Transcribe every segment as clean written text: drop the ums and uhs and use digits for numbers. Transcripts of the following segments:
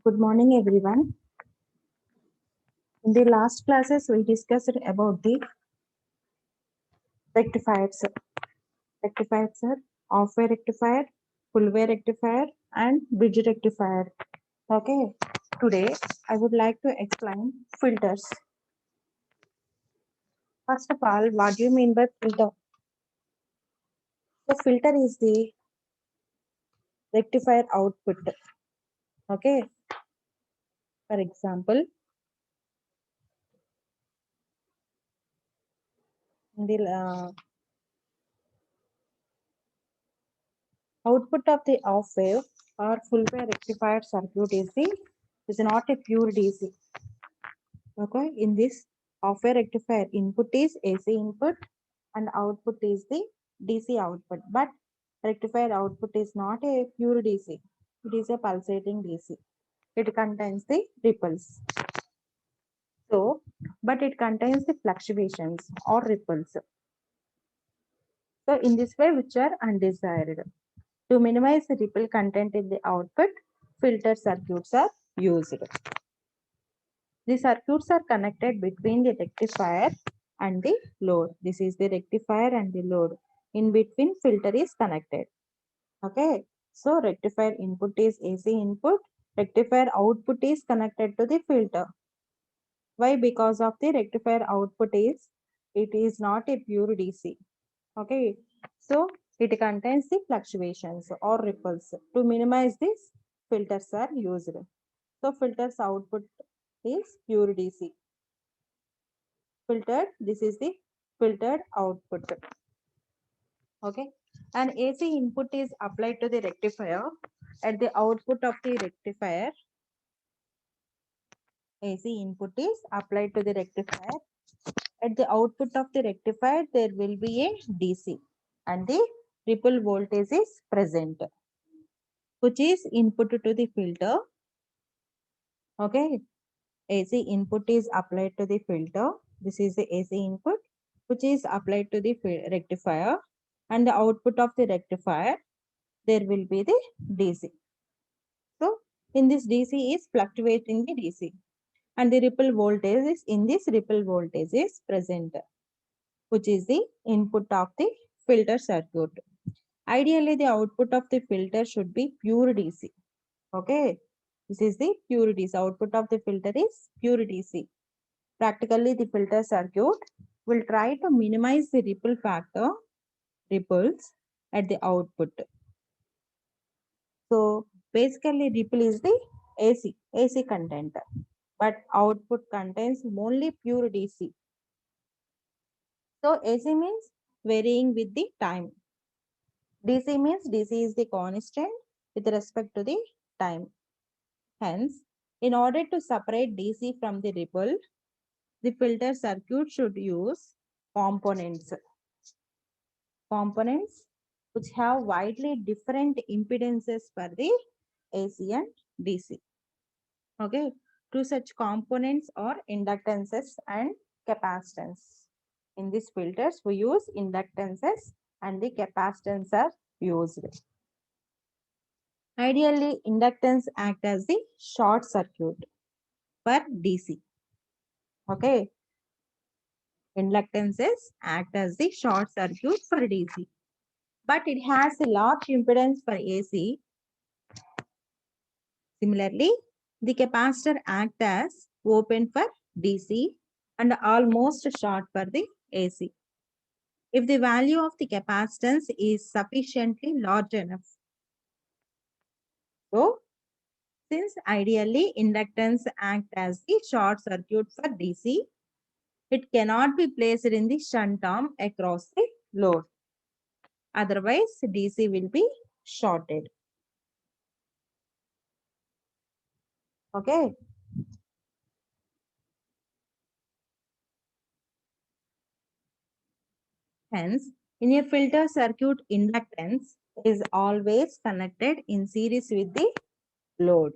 Good morning, everyone. In the last classes, we discussed about the rectifiers. Rectifiers are off-way rectifier, full-way rectifier, and bridge rectifier. Okay. Today, I would like to explain filters. First of all, what do you mean by filter? The filter is the rectifier output. Okay. For example, in the output of the off wave or full wave rectifier circuit is not a pure DC. Okay, in this off wave rectifier, input is AC input and output is the DC output. But rectifier output is not a pure DC. It is a pulsating DC. It contains the ripples. So, but it contains the fluctuations or ripples. So, in this way, which are undesired. To minimize the ripple content in the output, filter circuits are used. The circuits are connected between the rectifier and the load. This is the rectifier and the load. In between, filter is connected. Okay. So, rectifier input is AC input. Rectifier output is connected to the filter. Why? Because of the rectifier output it is not a pure DC. Okay. So, it contains the fluctuations or ripples. To minimize this, filters are used. So, filters output is pure DC. Filtered, this is the filtered output. Okay. And AC input is applied to the rectifier. At the output of the rectifier, AC input is applied to the rectifier. At the output of the rectifier, there will be a DC and the ripple voltage is present, which is input to the filter. Okay. AC input is applied to the filter. This is the AC input, which is applied to the rectifier. And the output of the rectifier, there will be the DC. So, in this DC is fluctuating the DC. And the ripple voltage is in this ripple voltage is present, which is the input of the filter circuit. Ideally, the output of the filter should be pure DC. Okay. This is the pure DC. Output of the filter is pure DC. Practically, the filter circuit will try to minimize the ripple factor, ripples at the output. So, basically, ripple is the AC content, but output contains only pure DC. So, AC means varying with the time. DC means DC is the constant with respect to the time. Hence, in order to separate DC from the ripple, the filter circuit should use components. Components which have widely different impedances for the AC and DC. Okay. Two such components are inductances and capacitance. In these filters, we use inductances and the capacitance are used. Ideally, inductance act as the short circuit for DC. Okay. Inductances act as the short circuit for DC. But it has a large impedance for AC. Similarly, the capacitor acts as open for DC and almost short for the AC. If the value of the capacitance is sufficiently large enough. So, since ideally inductance acts as the short circuit for DC, it cannot be placed in the shunt arm across the load. Otherwise, DC will be shorted. Okay. Hence, in a filter circuit, inductance is always connected in series with the load.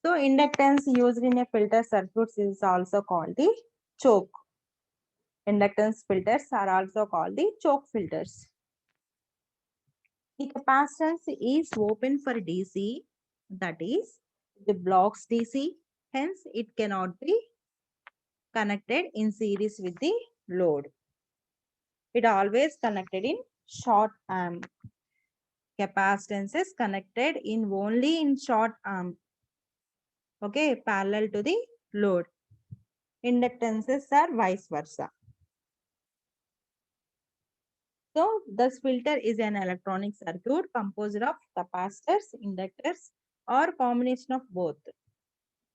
So, inductance used in a filter circuit is also called the choke. Inductance filters are also called the choke filters. The capacitance is open for DC That is, the blocks DC, hence it cannot be connected in series with the load. It always connected in short arm. Capacitance is connected in only in short arm. Okay, parallel to the load. Inductances are vice versa. So, this filter is an electronic circuit composed of capacitors, inductors, or combination of both.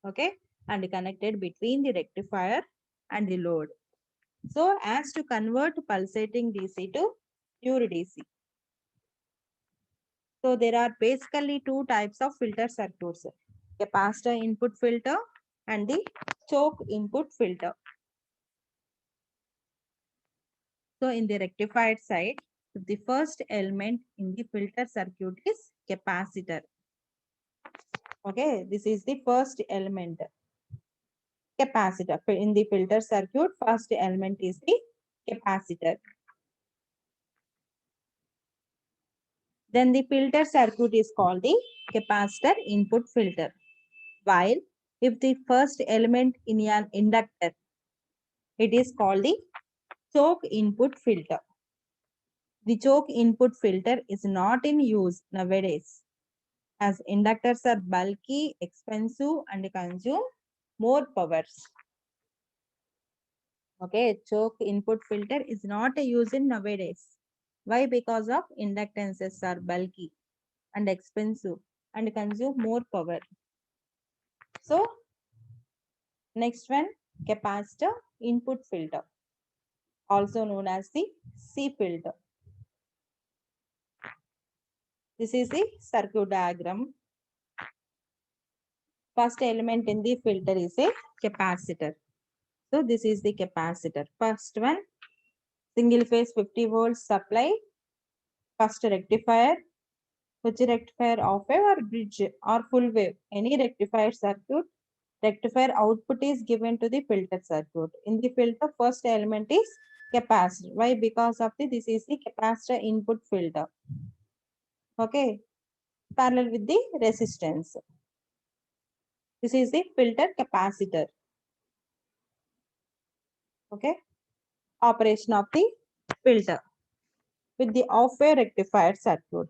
Okay, and connected between the rectifier and the load. So, as to convert pulsating DC to pure DC. So, there are basically two types of filter circuits: capacitor input filter and the choke input filter. So, in the rectified side, the first element in the filter circuit is capacitor. Okay, this is the first element, capacitor. In the filter circuit, first element is the capacitor. Then the filter circuit is called the capacitor input filter. While if the first element in an inductor, it is called the choke input filter. The choke input filter is not in use nowadays, as inductors are bulky, expensive, and consume more powers. Okay, choke input filter is not used in nowadays. Why? Because of inductances are bulky and expensive and consume more power. So, next one, capacitor input filter, also known as the C filter. This is the circuit diagram. First element in the filter is a capacitor. So, this is the capacitor. First one, single phase 50 volts supply. First rectifier, which rectifier off wave or bridge or full wave. Any rectifier circuit, rectifier output is given to the filter circuit. In the filter, first element is capacitor. Why? Because of this is the capacitor input filter. Okay, parallel with the resistance. This is the filter capacitor. Okay, operation of the filter with the off-wave rectifier circuit.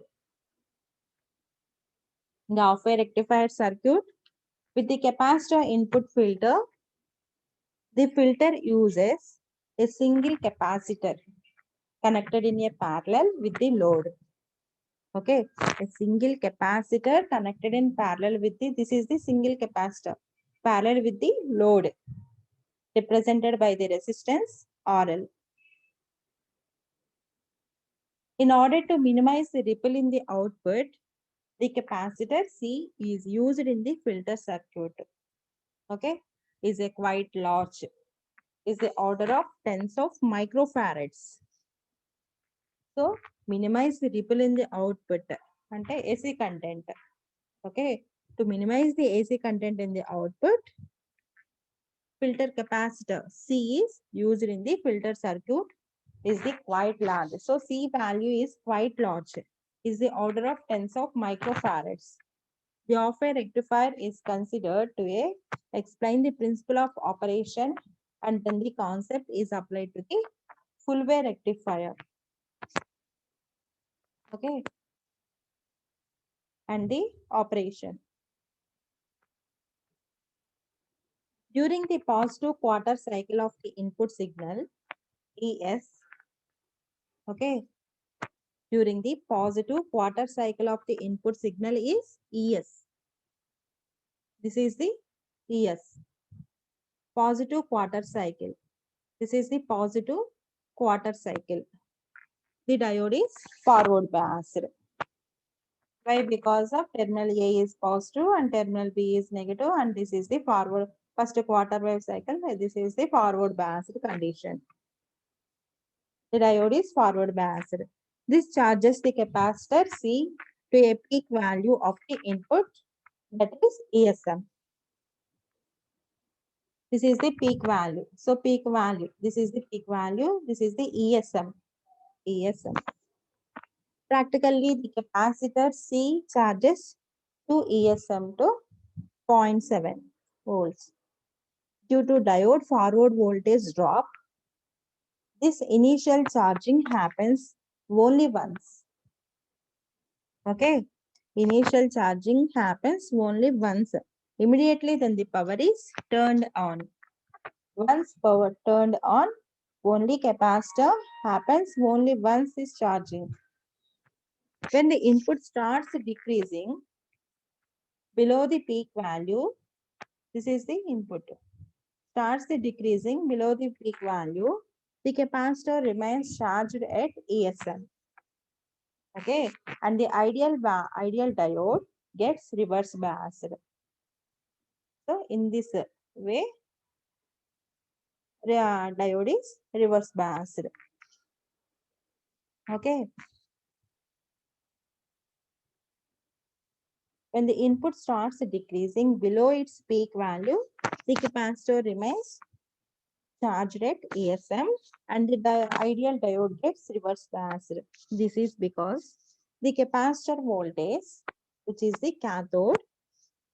The off-wave rectifier circuit with the capacitor input filter, the filter uses a single capacitor connected in a parallel with the load. Okay, a single capacitor connected in parallel with the, this is the single capacitor, parallel with the load, represented by the resistance RL. In order to minimize the ripple in the output, the capacitor C is used in the filter circuit. Okay, is a quite large, is the order of tens of microfarads. So, minimize the ripple in the output ante AC content. Okay, to minimize the AC content in the output, filter capacitor C is used in the filter circuit is the quite large. So, C value is quite large, is the order of tens of microfarads. The off-wave rectifier is considered to explain the principle of operation, and then the concept is applied to the full wave rectifier. Okay, and the operation. During the positive quarter cycle of the input signal, ES, okay, during the positive quarter cycle of the input signal is ES. This is the ES, positive quarter cycle. This is the positive quarter cycle. The diode is forward biased. Why? Because of terminal A is positive and terminal B is negative, and this is the forward first quarter wave cycle. This is the forward biased condition. The diode is forward biased. This charges the capacitor C to a peak value of the input, that is ESM. This is the peak value. So peak value, this is the peak value, this is the ESM. ESM. Practically, the capacitor C charges to ESM to 0.7 volts. Due to diode forward voltage drop, this initial charging happens only once. Okay. Initial charging happens only once. Immediately then the power is turned on. Once power turned on, only capacitor happens only once is charging. When the input starts decreasing below the peak value, this is the input, starts decreasing below the peak value, the capacitor remains charged at ESM. Okay, and the ideal diode gets reverse biased. So in this way, diode is reverse biased. Okay. When the input starts decreasing below its peak value, the capacitor remains charged at ESM and the ideal diode gets reverse biased. This is because the capacitor voltage, which is the cathode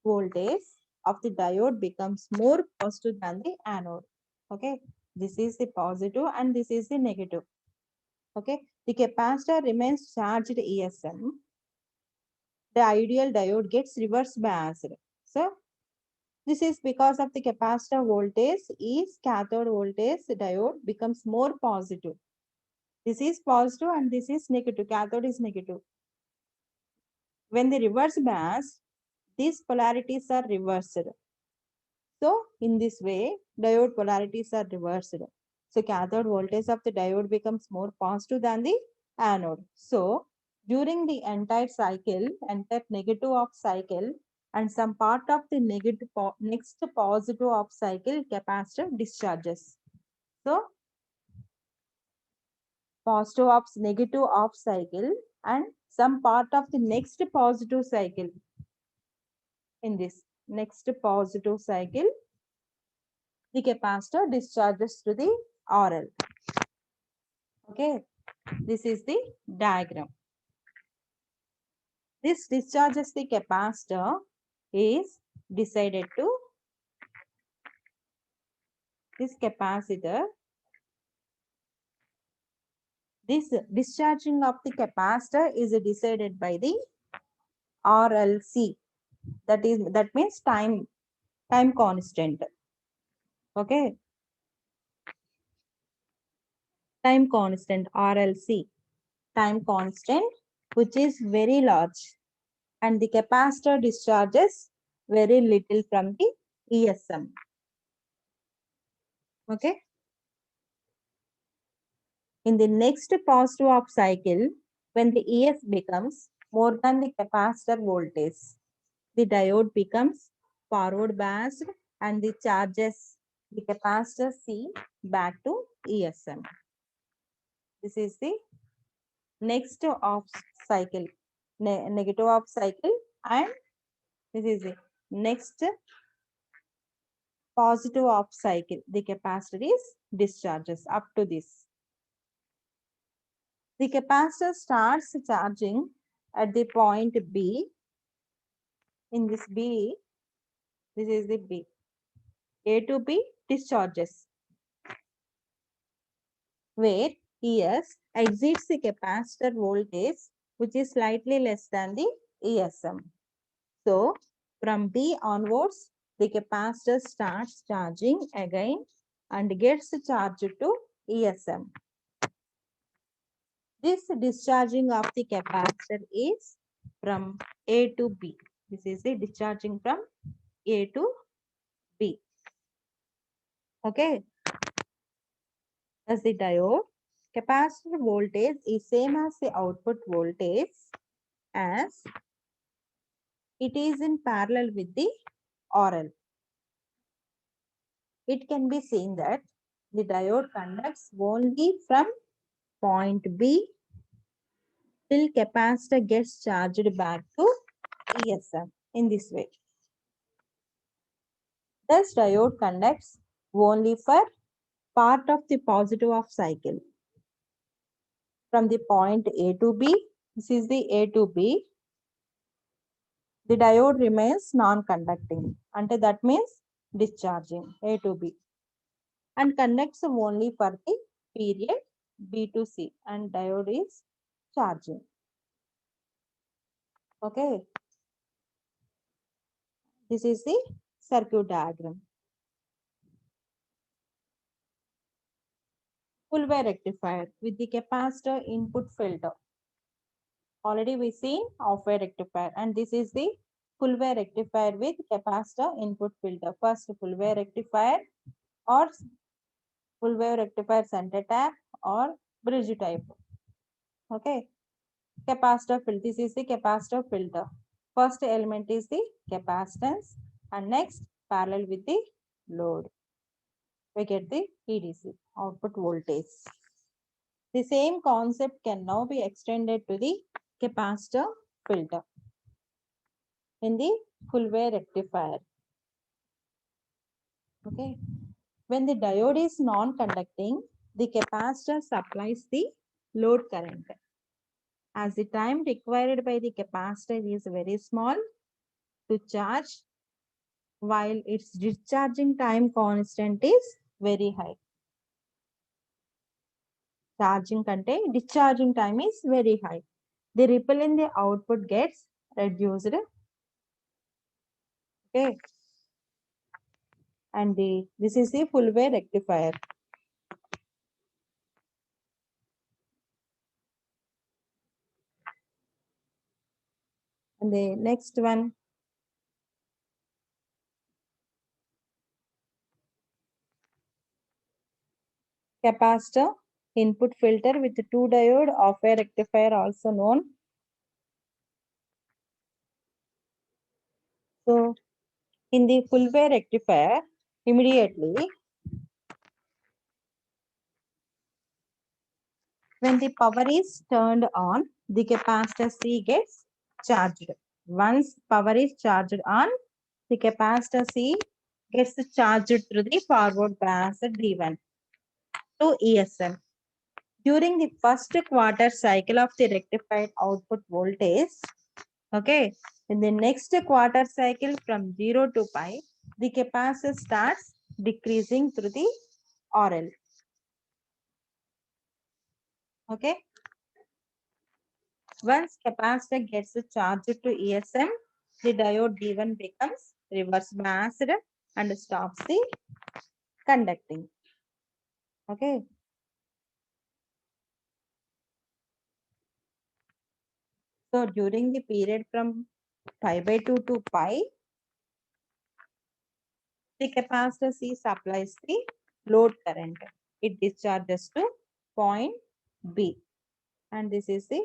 voltage of the diode, becomes more positive than the anode. Okay, this is the positive and this is the negative. Okay, the capacitor remains charged ESM. The ideal diode gets reverse biased. So this is because of the capacitor voltage is cathode voltage, diode becomes more positive. This is positive and this is negative. Cathode is negative. When the reverse bias, these polarities are reversed. So in this way, diode polarities are reversed. So cathode voltage of the diode becomes more positive than the anode. So during the entire cycle, entire negative of cycle, and some part of the next positive of cycle, capacitor discharges. So positive of negative of cycle and some part of the next positive cycle. In this next positive cycle, the capacitor discharges to the RL. Okay, this is the diagram. This discharges the capacitor is decided to this capacitor. This discharging of the capacitor is decided by the RLC. That means time constant. Okay, time constant RLC, time constant, which is very large, and the capacitor discharges very little from the ESM. Okay. In the next positive of cycle, when the ES becomes more than the capacitor voltage, the diode becomes forward biased and the charges the capacitor C back to ESM. This is the next of cycle, negative of cycle, and this is the next positive of cycle. The capacitor is discharges up to this. The capacitor starts charging at the point B. In this B, this is the B. A to B discharges, where ES exceeds the capacitor voltage, which is slightly less than the ESM. So, from B onwards, the capacitor starts charging again and gets charged to ESM. This discharging of the capacitor is from A to B. This is the discharging from A to B. Okay. As the diode, capacitor voltage is same as the output voltage as it is in parallel with the RL. It can be seen that the diode conducts only from point B till capacitor gets charged back to ESM in this way. Thus, diode conducts only for part of the positive of cycle. From the point A to B, this is the A to B. The diode remains non-conducting. Ante that means discharging A to B. And conducts only for the period B to C. And diode is charging. Okay. This is the circuit diagram. Full wave rectifier with the capacitor input filter. Already we seen off wave rectifier, and this is the full wave rectifier with capacitor input filter. First full wave rectifier or full wave rectifier center tap or bridge type. Okay. Capacitor filter. This is the capacitor filter. First element is the capacitance and next parallel with the load. We get the EDC, output voltage. The same concept can now be extended to the capacitor filter in the full wave rectifier. Okay. When the diode is non-conducting, the capacitor supplies the load current. As the time required by the capacitor is very small to charge, while its discharging time constant is very high. Charging content, discharging time is very high. The ripple in the output gets reduced. Okay. And this is the full wave rectifier. And the next one, capacitor input filter with two diode of a rectifier, also known. So in the full wave rectifier, immediately when the power is turned on, the capacitor C gets charged. Once power is charged on, the capacitor C gets charged through the forward bias D1 to ESM. During the first quarter cycle of the rectified output voltage, okay, in the next quarter cycle from 0 to pi, the capacitor starts decreasing through the RL. Okay. Once capacitor gets charged to ESM, the diode D1 becomes reverse biased and stops the conducting. Okay. So during the period from pi by 2 to pi, the capacitor C supplies the load current. It discharges to point B. And this is the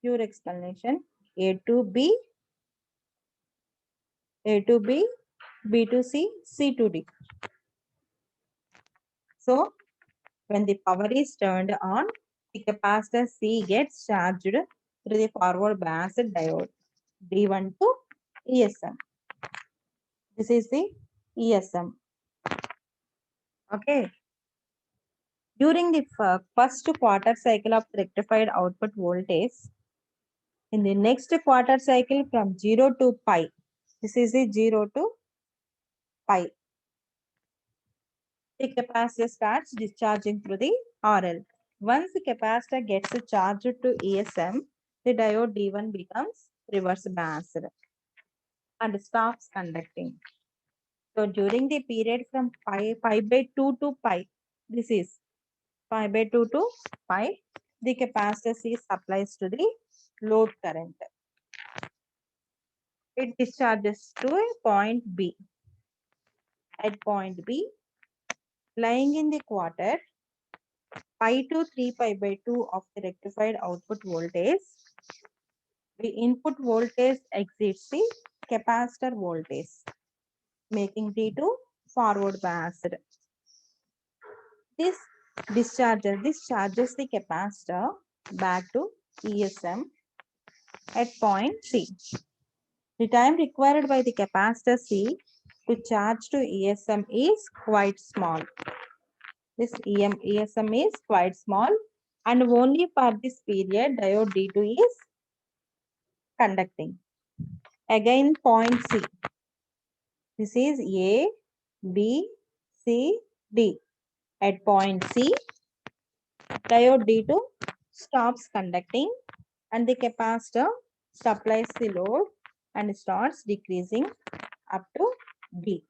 pure explanation. A to B, A to B, B to C, C to D. So when the power is turned on, the capacitor C gets charged through the forward biased diode D1 to ESM. This is the ESM. Okay. During the first quarter cycle of rectified output voltage, in the next quarter cycle from 0 to pi, this is the 0 to pi, the capacitor starts discharging through the RL. Once the capacitor gets charged to ESM, the diode D1 becomes reverse biased and stops conducting. So during the period from pi by 2 to pi, this is pi by 2 to pi, the capacitor C supplies to the load current. It discharges to a point B. At point B, lying in the quarter, pi to 3 pi by 2 of the rectified output voltage, the input voltage exceeds the capacitor voltage, making D2 forward biased. This charges the capacitor back to ESM at point C. The time required by the capacitor C to charge to ESM is quite small. This ESM is quite small, and only for this period diode D2 is conducting. Again point C. This is A, B, C, D. At point C, diode D2 stops conducting and the capacitor supplies the load and starts decreasing up to D.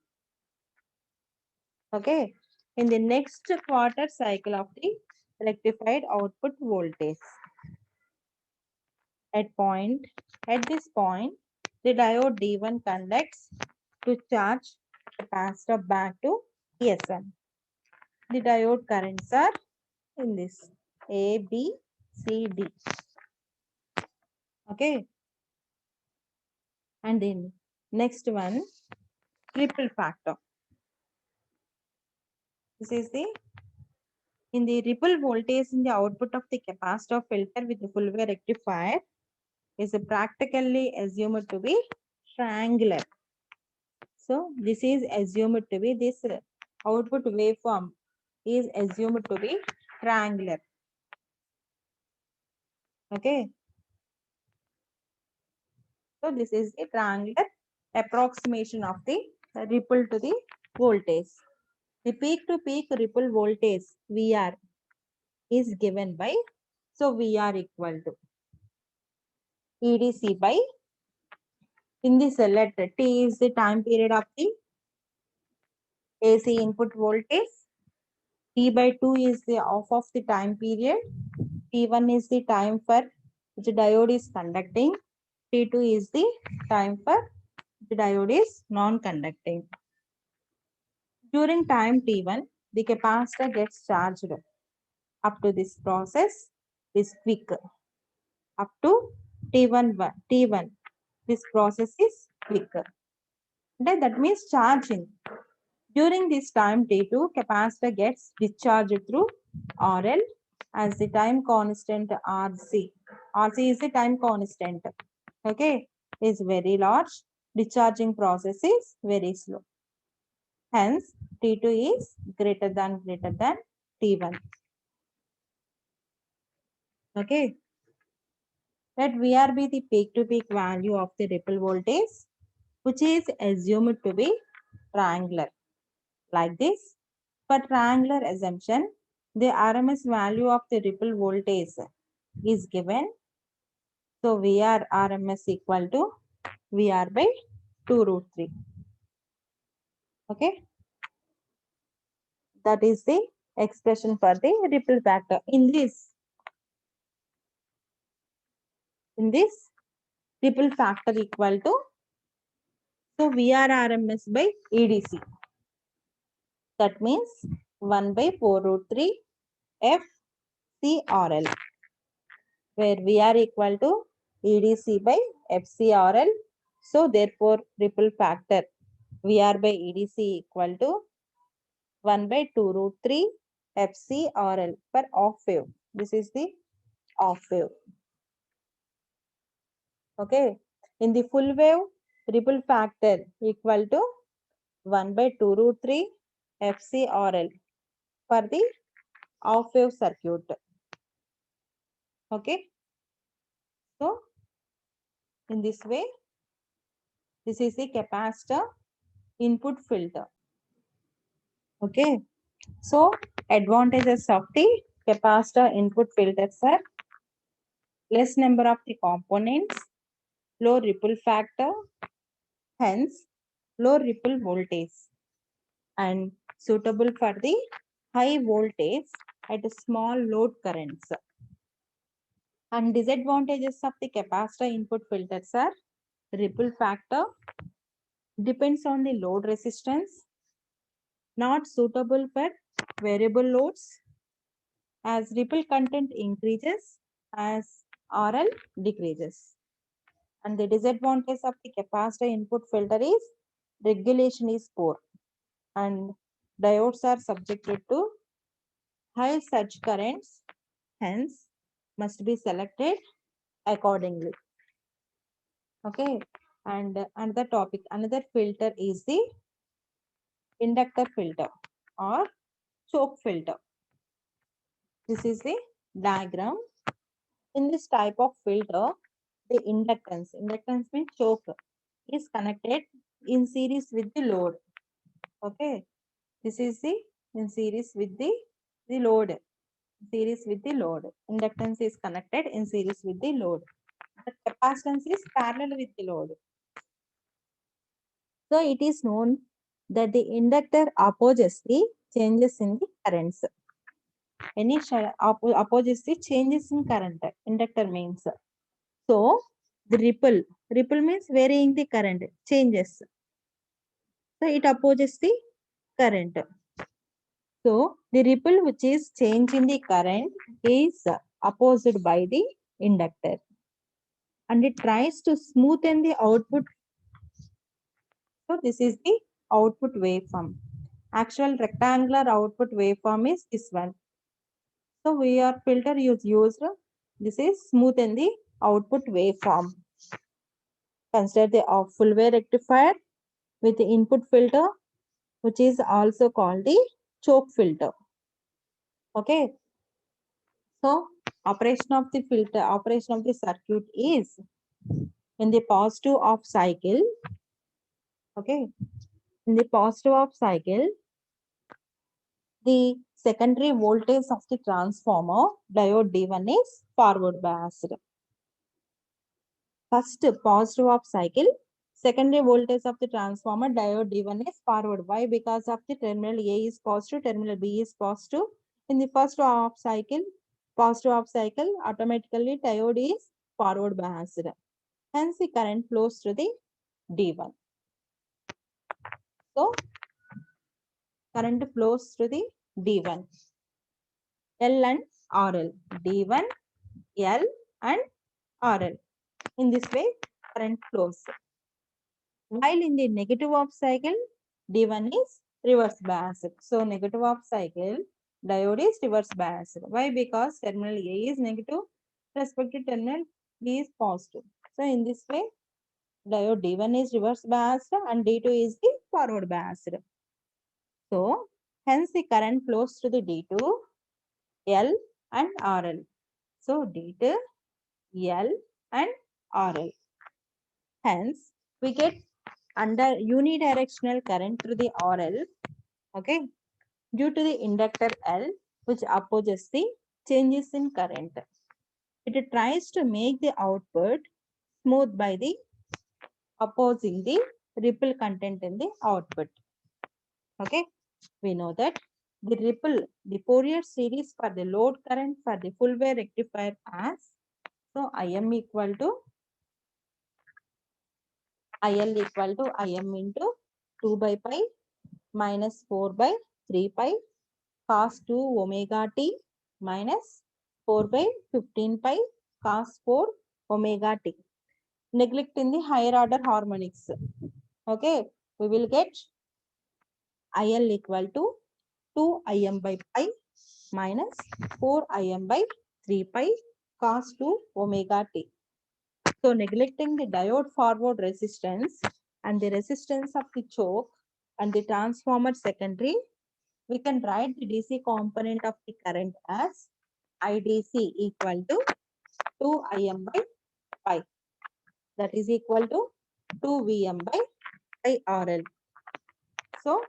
Okay. In the next quarter cycle of the rectified output voltage. At this point, the diode D1 conducts to charge capacitor back to ESN. The diode currents are in this A, B, C, D. Okay. And then next one, ripple factor. This is the in the ripple voltage in the output of the capacitor filter with the full wave rectifier is practically assumed to be triangular. So this is assumed to be this output waveform is assumed to be triangular. Okay. So this is a triangular approximation of the ripple to the voltage. The peak to peak ripple voltage VR is given by, so VR equal to EDC by, in this letter T is the time period of the AC input voltage. T by 2 is the off of the time period. T1 is the time for which diode is conducting. T2 is the time for the diode is non-conducting. During time T1, the capacitor gets charged. Up to this process is quick. Up to T1, this process is quicker. That means charging. During this time T2, capacitor gets discharged through RL as the time constant RC. RC is the time constant. Okay, is very large. Discharging process is very slow. Hence, T2 is greater than T1. Okay. Let VR be the peak-to-peak value of the ripple voltage, which is assumed to be triangular. Like this, for triangular assumption, the RMS value of the ripple voltage is given. So VR RMS equal to VR by 2 root 3. Okay. That is the expression for the ripple factor. In this ripple factor equal to, so VR RMS by EDC. That means 1 by 4 root 3 FCRL, where VR equal to EDC by FCRL. So therefore ripple factor VR by EDC equal to 1 by 2 root 3 FCRL for off wave. This is the off wave. Okay. In the full wave, ripple factor equal to 1 by 2 root 3 FCRL for the off wave circuit. Okay. So in this way, this is the capacitor input filter. Okay. So advantages of the capacitor input filters are less number of the components, low ripple factor, hence low ripple voltage, and suitable for the high voltage at small load currents. And disadvantages of the capacitor input filters are ripple factor depends on the load resistance, not suitable for variable loads, as ripple content increases as RL decreases. And the disadvantage of the capacitor input filter is regulation is poor and diodes are subjected to high surge currents, hence must be selected accordingly. Okay, and another filter is the inductor filter or choke filter. This is the diagram. In this type of filter, the inductance means choke. is connected in series with the load. Okay, this is the in series with the load. Series with the load. Inductance is connected in series with the load. The capacitance is parallel with the load. So it is known that the inductor opposes the changes in the currents. Any opposes the changes in current. Inductor means. So the ripple means varying the current, changes. So it opposes the current. So the ripple which is change in the current is opposed by the inductor, and it tries to smoothen the output. So this is the output waveform. Actual rectangular output waveform is this one. So we are filter used. This is smoothen the output waveform. Consider the full wave rectifier with the input filter, which is also called the choke filter. Okay. So operation of the filter, operation of the circuit is in the positive off cycle. Okay. In the positive off cycle, the secondary voltage of the transformer diode D1 is forward biased. First positive off cycle, secondary voltage of the transformer diode D1 is forward. Why? Because of the terminal A is positive, terminal B is positive. In the first off cycle, positive off cycle, automatically diode is forward biased. Hence, the current flows to the D1. So, current flows to the D1. L and RL. D1, L and RL. In this way, current flows. While in the negative off cycle, D1 is reverse biased. So, negative off cycle, diode is reverse biased. Why? Because terminal A is negative, respective terminal B is positive. So, in this way, diode D1 is reverse biased and D2 is the forward biased. So, hence the current flows to the D2, L and RL. So, D2, L and RL. Hence, we get under unidirectional current through the RL, okay, due to the inductor L, which opposes the changes in current. It tries to make the output smooth by the opposing the ripple content in the output. Okay, we know that the ripple, the Fourier series for the load current for the full wave rectifier as, so Im equal to IL equal to Im into 2 by pi minus 4 by 3 pi cos 2 omega t minus 4 by 15 pi cos 4 omega t. Neglecting the higher order harmonics. Okay, we will get IL equal to 2 Im by pi minus 4 Im by 3 pi cos 2 omega t. So neglecting the diode forward resistance and the resistance of the choke and the transformer secondary, we can write the DC component of the current as IDC equal to 2 Im by pi. That is equal to 2 Vm by RL. So,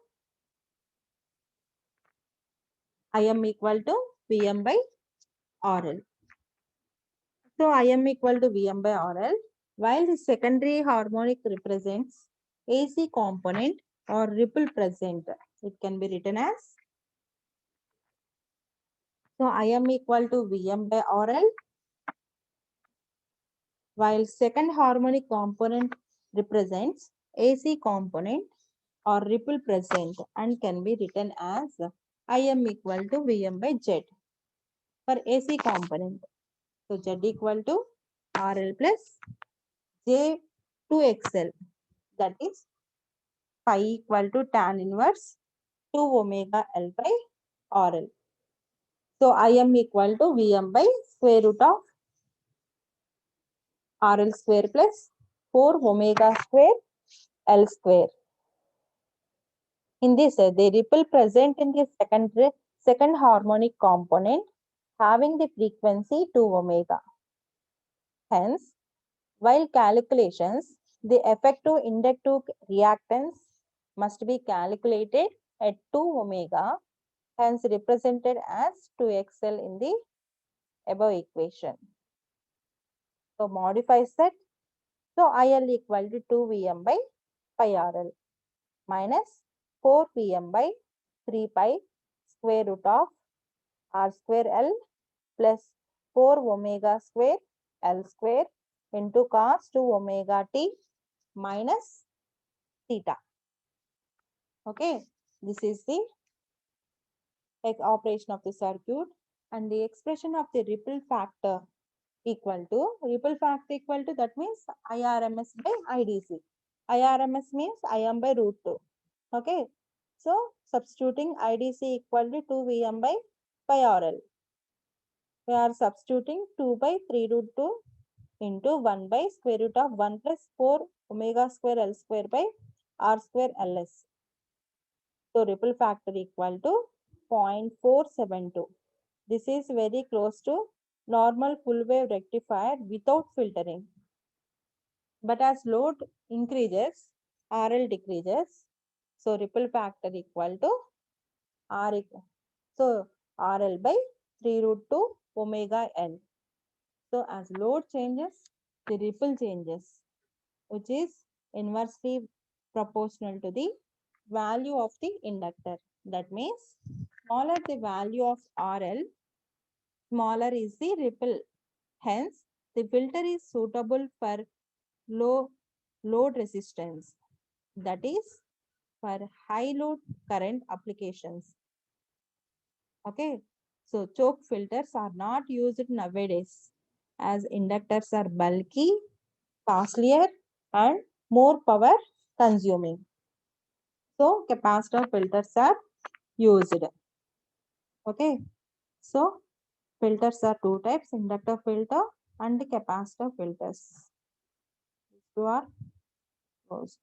Im equal to Vm by RL. So, Im equal to Vm by RL, while the secondary harmonic represents AC component or ripple present. It can be written as, so Im equal to Vm by RL, while second harmonic component represents AC component or ripple present and can be written as Im equal to Vm by Z for AC component. So Z equal to RL plus J2XL, that is pi equal to tan inverse 2 omega L by RL. So Im equal to Vm by square root of RL square plus 4 omega square L square. In this, the ripple present in the second harmonic component having the frequency 2 omega. Hence, while calculations, The effective inductive reactance must be calculated at 2 omega, hence represented as 2XL in the above equation. So modifies that. So IL equal to 2 Vm by pi RL minus 4 Pm by 3 pi square root of R square L plus 4 omega square L square into cos 2 omega t minus theta. Okay, this is the operation of the circuit, and the expression of the ripple factor equal to that means IRMS by IDC. IRMS means IM by root 2. Okay, so substituting IDC equal to 2 VM by pi RL. We are substituting 2 by 3 root 2 into 1 by square root of 1 plus 4 omega square L square by R square LS. So ripple factor equal to 0.472. This is very close to normal full wave rectifier without filtering. But as load increases, RL decreases. So ripple factor equal to R equal. So RL by 3 root 2 omega L. So as load changes, the ripple changes, which is inversely proportional to the value of the inductor. That means smaller the value of RL, smaller is the ripple. Hence, the filter is suitable for low load resistance, that is for high load current applications. Okay, so choke filters are not used nowadays as inductors are bulky, costlier, and more power consuming. So capacitor filters are used. Okay, so filters are two types: inductor filter and capacitor filters. Two are closed.